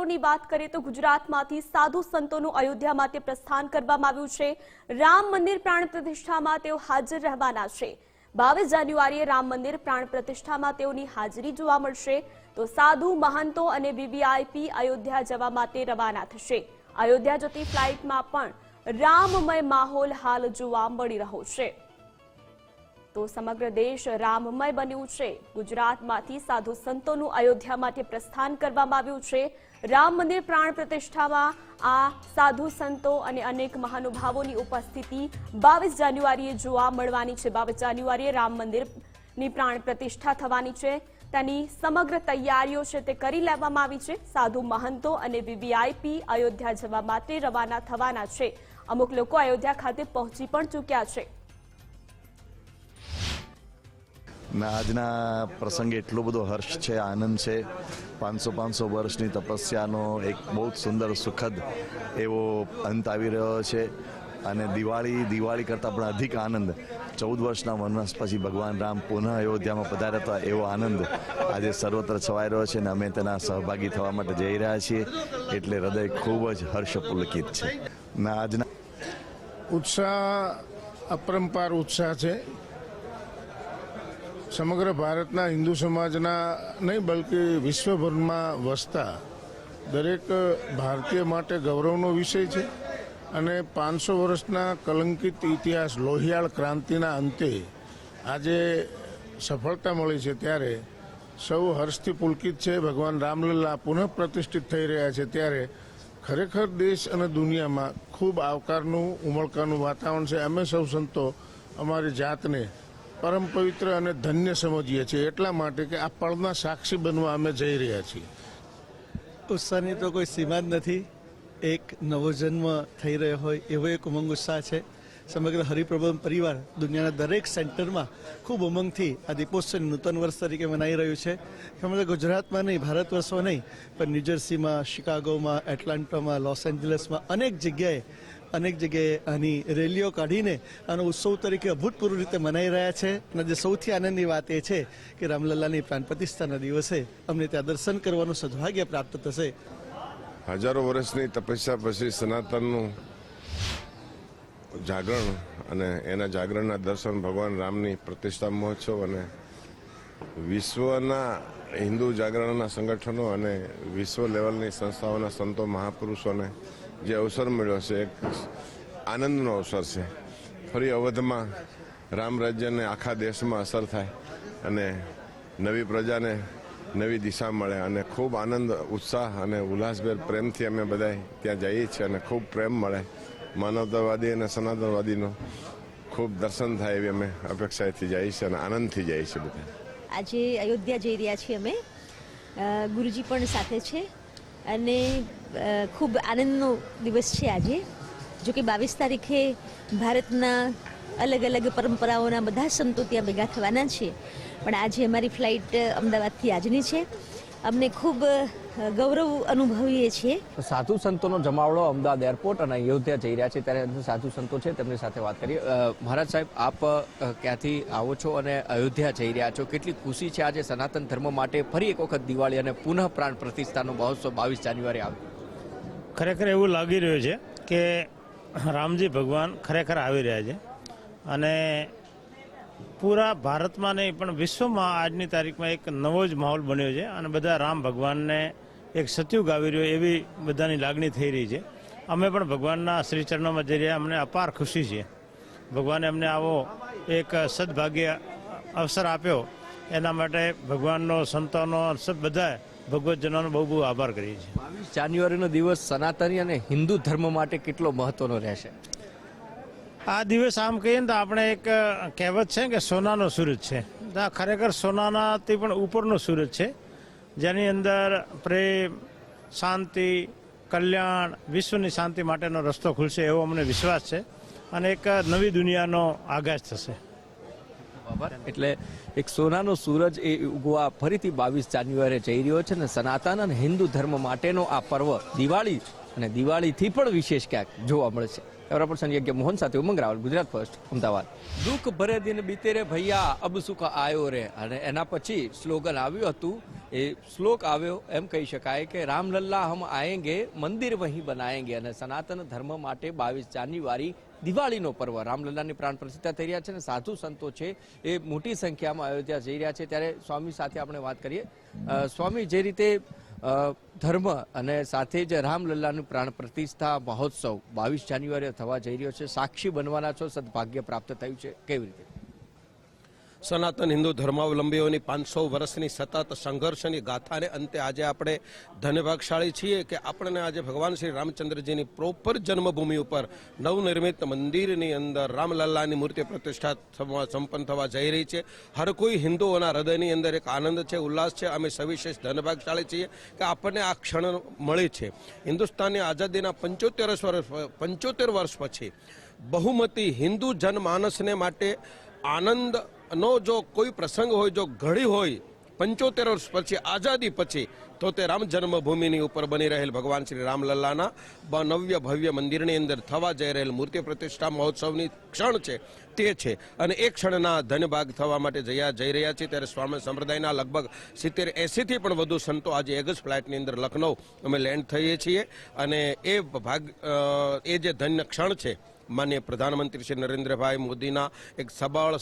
મહત્વની વાત કરીએ તો ગુજરાતમાંથી સાધુ સંતોનું અયોધ્યા માટે પ્રસ્થાન કરવામાં આવ્યું છે। રામ મંદિર પ્રાણ પ્રતિષ્ઠામાં તેઓ હાજર રહેવાના છે। 22 જાન્યુઆરીએ રામ મંદિર પ્રાણ પ્રતિષ્ઠામાં તેઓની હાજરી જોવા મળશે। તો સાધુ મહંતો અને વીવીઆઈપી અયોધ્યા જવા માટે રવાના થશે। અયોધ્યા જતી ફ્લાઇટમાં પણ રામમય માહોલ હાલ જોવા મળી રહ્યો છે। તો સમગ્ર દેશ રામમય બન્યું છે। ગુજરાતમાંથી સાધુ સંતોનું અયોધ્યા માટે પ્રસ્થાન કરવામાં આવ્યું છે। રામ મંદિર પ્રાણ પ્રતિષ્ઠામાં આ સાધુ સંતો અને અનેક મહાનુભાવોની ઉપસ્થિતિ 22 જાન્યુઆરીએ જોવા મળવાની છે। 22 જાન્યુઆરીએ રામ મંદિરની પ્રાણ પ્રતિષ્ઠા થવાની છે। તેની સમગ્ર તૈયારીઓ છે તે કરી લેવામાં આવી છે। સાધુ મહંતો અને વીવીઆઈપી અયોધ્યા જવા માટે રવાના થવાના છે। અમુક લોકો અયોધ્યા ખાતે પહોંચી પણ ચૂક્યા છે। આજના પ્રસંગે એટલો બધો હર્ષ છે, આનંદ છે। 500 વર્ષની તપસ્યાનો એક બહુ જ સુંદર સુખદ એવો અંત આવી રહ્યો છે અને દિવાળી કરતાં પણ અધિક આનંદ 14 વર્ષના વનવાસ પછી ભગવાન રામ પુનઃ અયોધ્યામાં પધાર્યા હતા એવો આનંદ આજે સર્વત્ર છવાઈ રહ્યો છે અને અમે તેના સહભાગી થવા માટે જઈ રહ્યા છીએ એટલે હૃદય ખૂબ જ હર્ષપુલકિત છે। આજના ઉત્સાહ અપરંપાર ઉત્સાહ છે। સમગ્ર ભારતના હિન્દુ સમાજના નહીં બલકે વિશ્વભરમાં વસતા દરેક ભારતીય માટે ગૌરવનો વિષય છે અને 500 વર્ષના કલંકિત ઇતિહાસ લોહિયાળ ક્રાંતિના અંતે આજે સફળતા મળી છે ત્યારે સૌ હર્ષથી પુલકિત છે। ભગવાન રામલલ્લા પુનઃ પ્રતિષ્ઠિત થઈ રહ્યા છે ત્યારે ખરેખર દેશ અને દુનિયામાં ખૂબ આવકારનું ઉમળકાનું વાતાવરણ છે। અમે સૌ સંતો અમારી જાતને પરમ પવિત્ર અને ધન્ય સમજીએ છીએ એટલા માટે કે આ પળના સાક્ષી બનવા અમે જઈ રહ્યા છીએ। ઉત્સાહની તો કોઈ સીમા જ નથી। એક નવો જન્મ થઈ રહ્યો હોય એવો એક ઉમંગ ઉત્સાહ છે। સમગ્ર હરિપ્રબંધ પરિવાર દુનિયાના દરેક સેન્ટરમાં ખૂબ ઉમંગથી આ દીપોત્સવ નૂતન વર્ષ તરીકે મનાઈ રહ્યું છે। સમગ્ર ગુજરાતમાં નહીં, ભારત વર્ષમાં નહીં, પણ ન્યૂજર્સીમાં, શિકાગોમાં, એટલાન્ટામાં, લોસ એન્જલસમાં અનેક જગ્યાએ આની રેલીઓ કાઢીને આનો ઉત્સવ તરીકે અભૂતપૂર્વ રીતે મનાઈ રહ્યા છે। અને જે સૌથી આનંદની વાત એ છે કે રામલલ્લાની પ્રાણ પ્રતિષ્ઠાના દિવસે અમને ત્યાં દર્શન કરવાનું સદભાગ્ય પ્રાપ્ત થશે। હજારો વર્ષની તપસ્યા પછી સનાતનનું જાગરણ અને એના જાગરણના દર્શન ભગવાન રામની પ્રતિષ્ઠા મહોત્સવ અને વિશ્વના હિન્દુ જાગરણના સંગઠનો અને વિશ્વ લેવલની સંસ્થાઓના સંતો મહાપુરુષોને જે અવસર મળ્યો છે એક આનંદનો અવસર છે। ફરી અવધમાં રામ રાજ્યને આખા દેશમાં અસર થાય અને નવી પ્રજાને નવી દિશા મળે અને ખૂબ આનંદ, ઉત્સાહ અને ઉલ્લાસભેર પ્રેમથી અમે બધા ત્યાં જઈએ છીએ અને ખૂબ પ્રેમ મળે। માનવતાવાદી અને સનાતનવાદીનો ખૂબ દર્શન થાય એવી અમે અપેક્ષાથી જઈએ છીએ અને આનંદથી જઈએ છીએ બધા। આજે અયોધ્યા જઈ રહ્યા છીએ અમે। ગુરુજી પણ સાથે છે અને ખૂબ આનંદનો દિવસ છે આજે। જો કે 22 તારીખે ભારતના અલગ અલગ પરંપરાઓના બધા સંતો ત્યાં ભેગા થવાના છે, પણ આજે અમારી ફ્લાઇટ અમદાવાદથી આજની છે। અમને ખૂબ ગૌરવ અનુભવીએ છીએ। સાધુ સંતોનો જમાવડો અમદાવાદ એરપોર્ટ અને અયોધ્યા જઈ રહ્યા છે ત્યારે સાધુ સંતો છે તેમની સાથે વાત કરીએ। મહારાજ સાહેબ, આપ ક્યાંથી આવો છો અને અયોધ્યા જઈ રહ્યા છો? કેટલી ખુશી છે આજે સનાતન ધર્મ માટે ફરી એક વખત દિવાળી અને પુનઃ પ્રાણ પ્રતિષ્ઠાનો મહોત્સવ 22 જાન્યુઆરી આવે? ખરેખર એવું લાગી રહ્યું છે કે રામજી ભગવાન ખરેખર આવી રહ્યા છે અને પૂરા ભારતમાં નહીં પણ વિશ્વમાં આજની તારીખમાં એક નવો જ માહોલ બન્યો છે અને બધા રામ ભગવાનને એક સતયુગ આવી રહ્યો એવી બધાની લાગણી થઈ રહી છે। અમે પણ ભગવાનના શ્રીચરણોમાં જઈ રહ્યા, અમને અપાર ખુશી છે। ભગવાને અમને આવો એક સદભાગ્ય અવસર આપ્યો એના માટે ભગવાનનો, સંતોનો, બધા ભગવતજનોનો બહુ બહુ આભાર કરીએ છીએ। 22 જાન્યુઆરીનો દિવસ સનાતની અને હિન્દુ ધર્મ માટે કેટલો મહત્વનો રહેશે? આ દિવસ આમ કહીએ ને તો આપણે એક કહેવત છે કે સોનાનો સૂરજ છે, આ ખરેખર સોનાનાથી પણ ઉપરનો સૂરજ છે જેની અંદર પ્રેમ, શાંતિ, કલ્યાણ, વિશ્વની શાંતિ માટેનો રસ્તો ખુલશે એવો અમને વિશ્વાસ છે અને એક નવી દુનિયાનો આગાજ થશે। એટલે એક સોનાનો સૂરજ એ ઉગવા ફરીથી 22 જાન્યુઆરીએ જઈ રહ્યો છે અને સનાતન અને હિન્દુ ધર્મ માટેનો આ પર્વ દિવાળી અને દિવાળીથી પણ વિશેષ ક્યાંક જોવા મળશે। કેમેરા પર્સન યજ્ઞ મોહન સાથે ઉમંગ રાવલ, ગુજરાત ફર્સ્ટ, અમદાવાદ. દુઃખ ભરે દિન બીતે રે ભૈયા અબ સુખ આયો રે, અને એના પછી સ્લોગન આવ્યું હતું. એ શ્લોક આવ્યો એમ કહી શકાય કે રામલલ્લા હમ આએંગે મંદિર વહીં બનાએંગે. અને સનાતન ધર્મ માટે 22 જાન્યુઆરી દિવાળીનો પર્વ, રામલલ્લાની પ્રાણ પ્રતિષ્ઠા થઈ રહ્યા છે અને સાધુ સંતો છે એ મોટી સંખ્યામાં અયોધ્યા જઈ રહ્યા છે. ત્યારે સ્વામી સાથે આપણે વાત કરીએ. સ્વામી, જે રીતે ધર્મ અને સાથે જ રામલલ્લાનું પ્રાણ પ્રતિષ્ઠા મહોત્સવ 22 જાન્યુઆરીએ થવા જઈ રહ્યો છે, સાક્ષી બનવાના છો, સદભાગ્ય પ્રાપ્ત થયું છે, કેવી રીતે? સનાતન હિન્દુ ધર્માવલંબીઓની 500 વર્ષની સતત સંઘર્ષની ગાથાને અંતે આજે આપણે ધન્યભાગશાળી છીએ કે આપણને આજે ભગવાન શ્રી રામચંદ્રજીની પ્રોપર જન્મભૂમિ ઉપર નવનિર્મિત મંદિરની અંદર રામલલ્લાની મૂર્તિ પ્રતિષ્ઠા સંપન્ન થવા જઈ રહી છે. હર કોઈ હિન્દુઓના હૃદયની અંદર એક આનંદ છે, ઉલ્લાસ છે. અમે સવિશેષ ધન્યભાગશાળી છીએ કે આપણને આ ક્ષણ મળી છે. હિન્દુસ્તાનની આઝાદીના 75 વર્ષ પછી બહુમતી હિન્દુ જનમાનસને માટે આનંદ નો જો કોઈ પ્રસંગ હોય, જો ઘડી હોય 75 વર્ષ પછી, આઝાદી પછી, તો તે રામ જન્મભૂમિની ઉપર બની રહેલ ભગવાન શ્રી રામલલ્લાના નવ્ય ભવ્ય મંદિરની અંદર થવા જઈ રહેલ મૂર્તિ પ્રતિષ્ઠા મહોત્સવની ક્ષણ છે તે છે. અને એ ક્ષણના ધનભાગ થવા માટે જઈ રહ્યા છીએ. ત્યારે સ્વામી સંપ્રદાયના લગભગ 70-80 થી પણ વધુ સંતો આજે એક જ ફ્લાઇટની અંદર લખનૌ અમે લેન્ડ થઈએ છીએ. અને એ જે ધન્ય ક્ષણ છે, માનનીય પ્રધાનમંત્રી શ્રી નરેન્દ્રભાઈ મોદીના એક સબળ,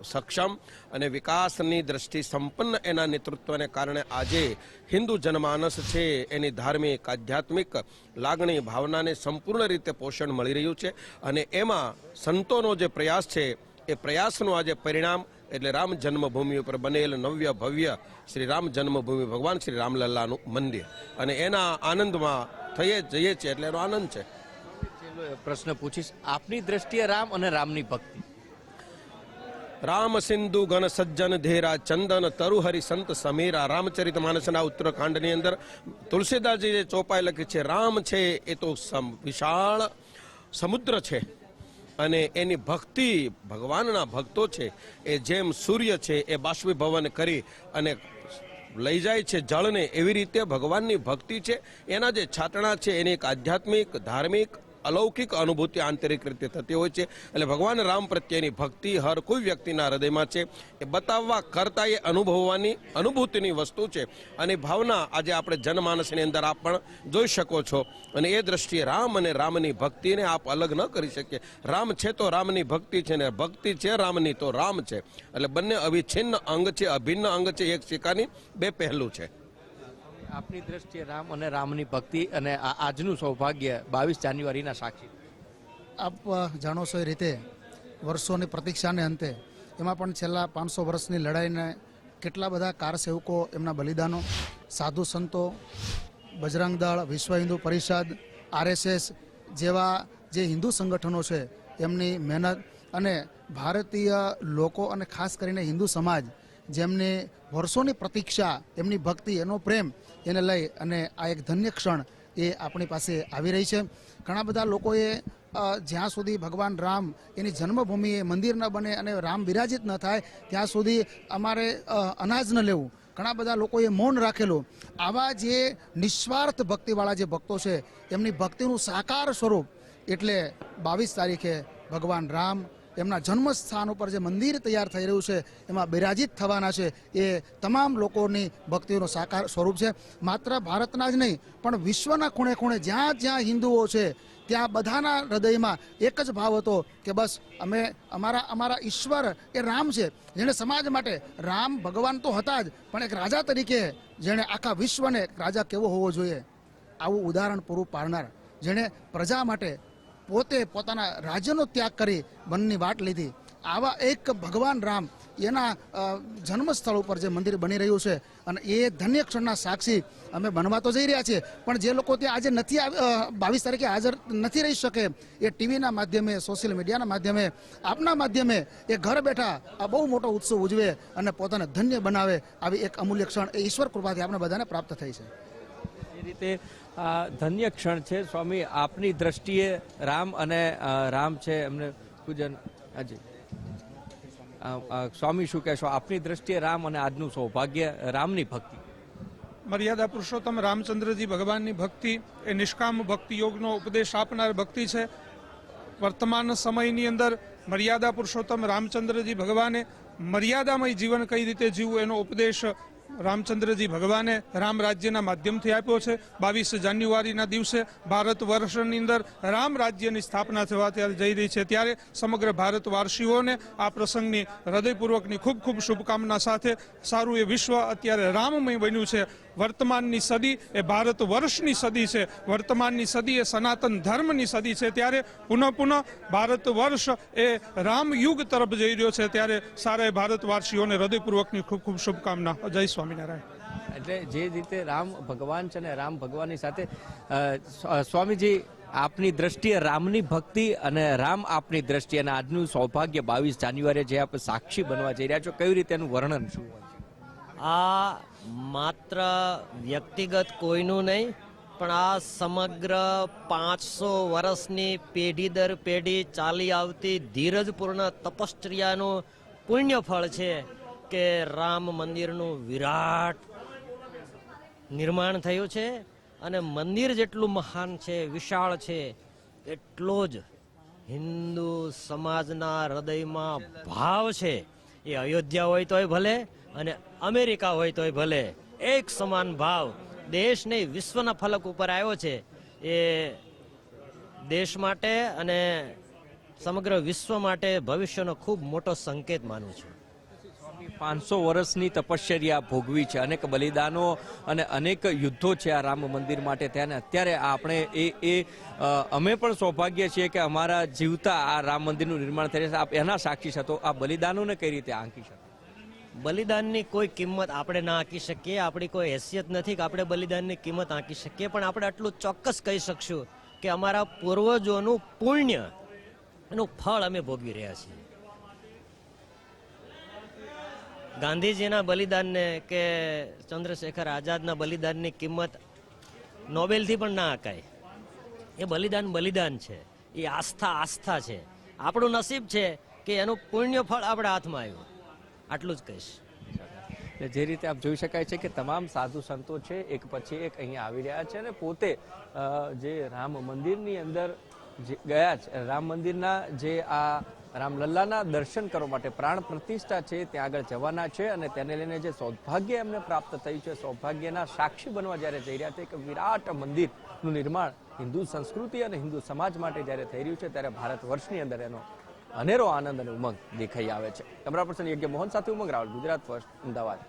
સક્ષમ અને વિકાસની દ્રષ્ટિ સંપન્ન એના નેતૃત્વને કારણે આજે હિન્દુ જનમાનસ છે એની ધાર્મિક, આધ્યાત્મિક લાગણી, ભાવનાને સંપૂર્ણ રીતે પોષણ મળી રહ્યું છે. અને એમાં સંતોનો જે પ્રયાસ છે એ પ્રયાસનું આજે પરિણામ એટલે રામ જન્મભૂમિ ઉપર બનેલ નવ્ય ભવ્ય શ્રી રામ જન્મભૂમિ ભગવાન શ્રી રામલલ્લાનું મંદિર, અને એના આનંદમાં થઈએ જઈએ છીએ એટલે એનો આનંદ છે. પ્રશ્ન પૂછીશ, આપની દ્રષ્ટિએ રામ અને રામની ભક્તિ? રામ સિંધુ ગણ સજ્જન ધેરા ચંદન તરુહરિ સંત સમીરા. રામચરિત માનસના ઉત્તરકાંડની અંદર તુલસીદાસજી જે ચોપાઈ લખી છે, રામ છે એ તો વિશાળ સમુદ્ર છે, અને એની ભક્તિ, ભગવાનના ભક્તો છે એ જેમ સૂર્ય છે એ બાષ્પીભવન કરી અને લઈ જાય છે જળને, એવી રીતે ભગવાનની ભક્તિ છે. એના જે છાતણા છે એની એક આધ્યાત્મિક, ધાર્મિક, અલૌકિક અનુભૂતિ આંતરિક રીતે થતી હોય છે. એટલે ભગવાન રામ પ્રત્યેની ભક્તિ હર કોઈ વ્યક્તિના હૃદયમાં છે. એ બતાવવા કરતાં એ અનુભવવાની, અનુભૂતિની વસ્તુ છે. અને ભાવના આજે આપણે જનમાનસની અંદર આપ પણ જોઈ શકો છો. અને એ દ્રષ્ટિએ રામ અને રામની ભક્તિને આપ અલગ ન કરી શકીએ. રામ છે તો રામની ભક્તિ છે, ને ભક્તિ છે રામની તો રામ છે. એટલે બંને અવિચ્છિન્ન અંગ છે, અભિન્ન અંગ છે, એક સિક્કાની બે પહેલું છે. આપની દ્રષ્ટિએ રામ અને રામની ભક્તિ અને આજનું સૌભાગ્ય 22 જાન્યુઆરીના સાક્ષી? આપ જાણો છો એ રીતે વર્ષોની પ્રતીક્ષાને અંતે એમાં પણ છેલ્લા 500 વર્ષની લડાઈને કેટલા બધા કારસેવકો, એમના બલિદાનો, સાધુ સંતો, બજરંગ દળ, વિશ્વ હિન્દુ પરિષદ, RSS જેવા જે હિન્દુ સંગઠનો છે એમની મહેનત, અને ભારતીય લોકો અને ખાસ કરીને હિન્દુ સમાજ જેમની વર્ષોની પ્રતીક્ષા, એમની ભક્તિ, એનો પ્રેમ, એને લઈ અને આ એક ધન્ય ક્ષણ એ આપણી પાસે આવી રહી છે. ઘણા બધા લોકોએ જ્યાં સુધી ભગવાન રામ એની જન્મભૂમિએ મંદિર ન બને અને રામ બિરાજિત ન થાય ત્યાં સુધી અમારે અનાજ ન લેવું, ઘણા બધા લોકોએ મૌન રાખેલું. આવા જે નિસ્વાર્થ ભક્તિવાળા જે ભક્તો છે એમની ભક્તિનું સાકાર સ્વરૂપ એટલે 22 તારીખે ભગવાન રામ એમના જન્મસ્થાન ઉપર જે મંદિર તૈયાર થઈ રહ્યું છે એમાં બિરાજિત થવાના છે. એ તમામ લોકોની ભક્તિનું સાકાર સ્વરૂપ છે. માત્ર ભારતના જ નહીં પણ વિશ્વના ખૂણે ખૂણે જ્યાં જ્યાં હિન્દુઓ છે ત્યાં બધાના હૃદયમાં એક જ ભાવ હતો કે બસ અમે અમારા ઈશ્વર એ રામ છે, જેણે સમાજ માટે, રામ ભગવાન તો હતા જ પણ એક રાજા તરીકે જેણે આખા વિશ્વને રાજા કેવો હોવો જોઈએ આવું ઉદાહરણ પૂરું પાડનાર, જેણે પ્રજા માટે પોતે પોતાના રાજ્યનો ત્યાગ કરી વનની વાટ લીધી, આવા એક ભગવાન રામ એના જન્મસ્થળ ઉપર જે મંદિર બની રહ્યું છે અને એ ધન્ય ક્ષણના સાક્ષી અમે બનવા તો જઈ રહ્યા છીએ. પણ જે લોકો ત્યાં આજે નથી 22 તારીખે હાજર નથી રહી શકે, એ ટીવીના માધ્યમે, સોશિયલ મીડિયાના માધ્યમે, આપના માધ્યમે એ ઘર બેઠા આ બહુ મોટો ઉત્સવ ઉજવે અને પોતાને ધન્ય બનાવે, આવી એક અમૂલ્ય ક્ષણ એ ઈશ્વર કૃપાથી આપણે બધાને પ્રાપ્ત થઈ છે. એ રીતે ધન્ય ક્ષણ છે. સ્વામી, આપની દ્રષ્ટિએ રામ અને રામ છે એમને પૂજન, હાજી સ્વામી શું કહેશો? આપની દ્રષ્ટિએ રામ અને આજનું સૌભાગ્ય, રામની ભક્તિ? મર્યાદા પુરુષોત્તમ રામચંદ્રજી ભગવાનની ભક્તિ એ નિષ્કામ ભક્તિ યોગનો ઉપદેશ આપનાર ભક્તિ છે. વર્તમાન સમયની અંદર મર્યાદા પુરુષોત્તમ રામચંદ્રજી ભગવાને મર્યાદામય જીવન કઈ રીતે જીવવું એનો ઉપદેશ રામચંદ્રજી ભગવાને રામ રાજ્યના માધ્યમથી આપ્યો છે. 22 જાન્યુઆરીના દિવસે ભારત વર્ષની અંદર રામ રાજ્યની સ્થાપના થવા ત્યારે જઈ રહી છે. ત્યારે સમગ્ર ભારતવાસીઓને આ પ્રસંગની હૃદયપૂર્વકની ખૂબ ખૂબ શુભકામના સાથે સારું એ વિશ્વ અત્યારે રામમય બન્યું છે. વર્તમાનની સદી એ ભારત વર્ષની સદી છે. વર્તમાનની સદી એ સનાતન ધર્મની સદી છે. ત્યારે પુનઃ ભારત વર્ષ એ રામ યુગ તરફ જઈ રહ્યો છે. ત્યારે સારા ભારતવાસીઓને હૃદયપૂર્વકની ખૂબ ખૂબ શુભકામના. જય સ્વામિનારાયણ. એટલે જે રીતે રામ ભગવાન છે ને રામ ભગવાનની સાથે સ્વામીજી આપની દ્રષ્ટિએ રામની ભક્તિ અને રામ આપની દ્રષ્ટિએ અને આજનું સૌભાગ્ય 22 જાન્યુઆરીએ જે આપ સાક્ષી બનવા જઈ રહ્યા છો, કેવી રીતે એનું વર્ણન શું હોય છે? આ માત્ર વ્યક્તિગત કોઈનું નહીં, પણ આ સમગ્ર 500 વર્ષની પેઢી દર પેઢી ચાલી આવતી ધીરજપૂર્ણ તપશ્ચર્યાનું પુણ્ય ફળ છે કે રામ મંદિરનું વિરાટ નિર્માણ થયું છે. અને મંદિર જેટલું મહાન છે, વિશાળ છે, એટલો જ હિન્દુ સમાજના હૃદયમાં ભાવ છે. એ અયોધ્યા હોય તોય ભલે અને અમેરિકા હોય તોય ભલે, એક સમાન ભાવ દેશને વિશ્વના ફલક ઉપર આવ્યો છે. એ દેશ માટે અને સમગ્ર વિશ્વ માટે ભવિષ્યનો ખૂબ મોટો સંકેત માનું છું. 500 વર્ષની તપશ્ચર્યા ભોગવી છે, અનેક બલિદાનો અને અનેક યુદ્ધો છે આ રામ મંદિર માટે. ત્યાં અત્યારે આપણે અમે પણ સૌભાગ્ય છીએ કે અમારા જીવતા આ રામ મંદિરનું નિર્માણ થઈ છે. એના સાક્ષી છો, તો આ બલિદાનોને કઈ રીતે આંકી શકો? બલિદાનની કોઈ કિંમત આપણે ના આંકી શકીએ. આપણી કોઈ હેસિયત નથી કે આપણે બલિદાનની કિંમત આંકી શકીએ. પણ આપણે આટલું ચોક્કસ કહી શકશું કે અમારા પૂર્વજોનું પુણ્ય એનું ફળ અમે ભોગવી રહ્યા છીએ. ગાંધીજીના બલિદાનને કે ચંદ્રશેખર આઝાદના બલિદાનની કિંમત નોબેલથી પણ ના આંકાય. એ બલિદાન છે, એ આસ્થા છે. આપણું નસીબ છે કે એનું પુણ્ય ફળ આપણા હાથમાં આવ્યું. આટલું જ કહીશ. જે રીતે આપ જોઈ શકાય છે કે તમામ સાધુ સંતો છે એક પછી એક અહીંયા આવી રહ્યા છે અને પોતે જે રામ મંદિરની અંદર ગયા છે, રામ મંદિરના જે આ રામલલ્લાના દર્શન કરવા માટે પ્રાણ પ્રતિષ્ઠા છે ત્યાં આગળ જવાના છે. અને તેને લઈને જે સૌભાગ્ય એમને પ્રાપ્ત થયું છે, સૌભાગ્યના સાક્ષી બનવા જ્યારે જઈ રહ્યા છે કે વિરાટ મંદિરનું નિર્માણ હિન્દુ સંસ્કૃતિ અને હિન્દુ સમાજ માટે જ્યારે થઈ રહ્યું છે, ત્યારે ભારત વર્ષની અંદર એનો અનેરો આનંદ અને ઉમંગ દેખાઈ આવે છે. કેમેરા પર્સન યજ્ઞ મોહન સાથે ઉમંગ રાવલ, ગુજરાત ફર્સ્ટ, અમદાવાદ.